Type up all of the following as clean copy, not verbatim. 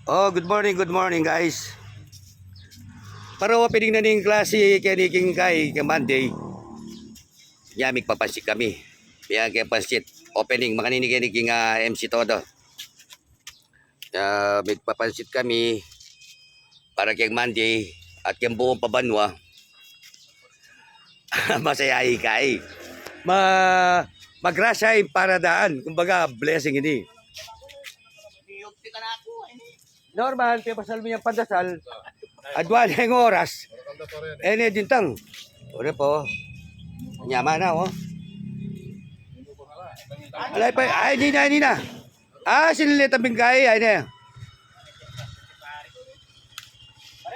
Oh, good morning guys. Para opening na ning klase kaniking kay Monday. Yamig papansit kami. Kaya kay pansit opening makaninig-kaniking MC todo. May papansit kami para kay Monday at kay buong pabanwa. Masayay kay. Magrasya para daan. Kumbaga blessing ini. Normal, kaya pasal mo yung pandasal. Adwan yung oras. Ene dintang. Ore po. Nyama na, oh. Alay pa, ay, hindi na. Sinilit ang bingkay, ay na.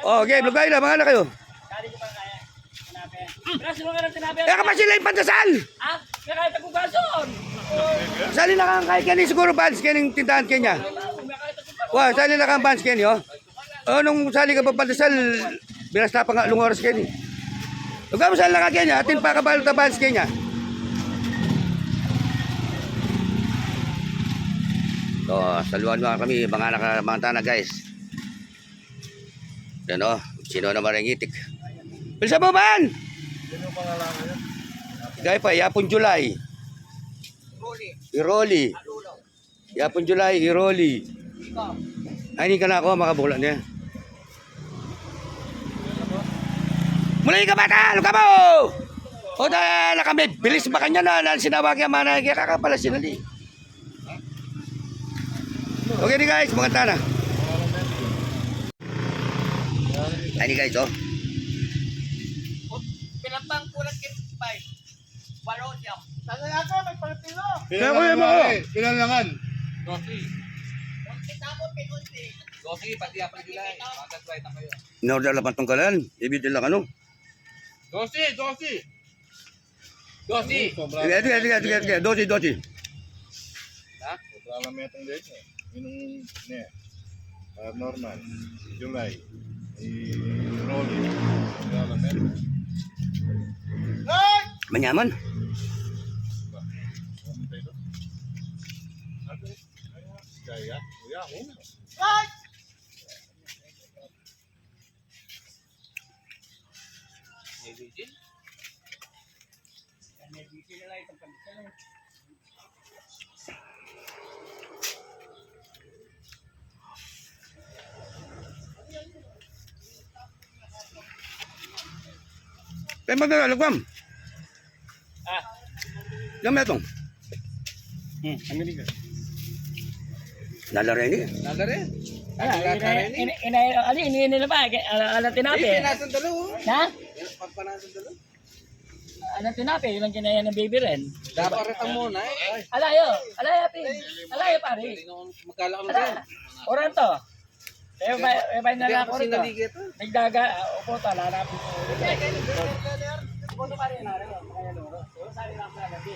Oh, game, lugay na, mga anak kayo. Kaya sila yung pandasal. Kaya tagugason. Sali na kang kay Kenny, siguro bans Kenny tindahan kanya. Wah, sali na kang bans Kenny, oh. Nung sali ka pa pandasal, bilas na pa nga lungoras Kenny. Lugay mo sali na ka Kenya, atin pa kabalot na bans Kenya. So, saluhan mo kami, mga anak, mga tanah guys. Yan, oh, sino na marangitik. Bilsa mo man! Sino yung pangalan niya? Gaya pa, Yapon July. Iroli. Yapon July, Iroli. Ay, hindi ka na ako, makabulan niya. Mulai ka bata, luka mo! O dahil na kami, bilis ba kanya na sinawag yung mana, kaya kakapala sinali. Okay ni guys, mga tana. Ay ni guys, oh. Pinapang kulat kay Pay. Walo siya. May partilo. Pinalangan. Unti tamo pinunti. Dosi, pati apal gilay. Magat right na kayo. Inorder lang tungkalan, ibig lang ano. Dosi! Sige, dosi. Ha? Sobrang metong din eh. Minum ne. Normal. July. Rolling. Sobrang metong. Manyaman. Gaya. Kuya, Kaya maglalagwam. Yung metong. Ang galing ka. Nalaro ini. Nada rin. Ini nila ba? Ala tinapi. Pinasan dalo. Ha? Pagpanasan dalo. Ala tinapi, ilang kinaya ng baby rin. Dapat retang muna eh. Alayo pi. Alayo pare. Magkala ka mo din. Oran to. Ebay na lang ako rito. Sinaligit. Nagdaga, upo to, lalapit ko. Upo pare na rin. Kaya loro. So, sari lang sa gabi.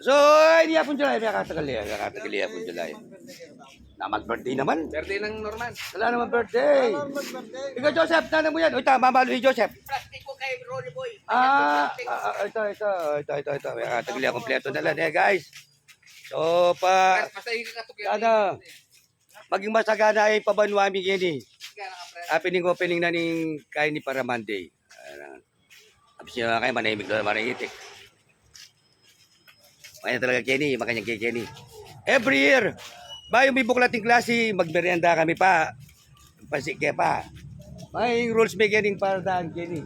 So, hindi Yapon July. May katagali Yapon July. Na mag-birthday naman. Birthday ng Norman. Wala naman birthday. Ikaw, Joseph, nanay mo yan. Uy, tama, malo ni Joseph. Plastic ko kay Rolly Boy. Ito. May katagali kompleto na lang. Guys. So, Pasahin ka to sana, maging masagana ay pabanwami gini. Opening na ning kain ni para Monday. Abis nyo kayo, manahimik doon, manahitik. Makanya talaga Kenny, makanya kay Kenny. Every year, bayo may buklating klase, magmerienda kami pa. Pasike pa. May rules may Kenny para daan Kenny.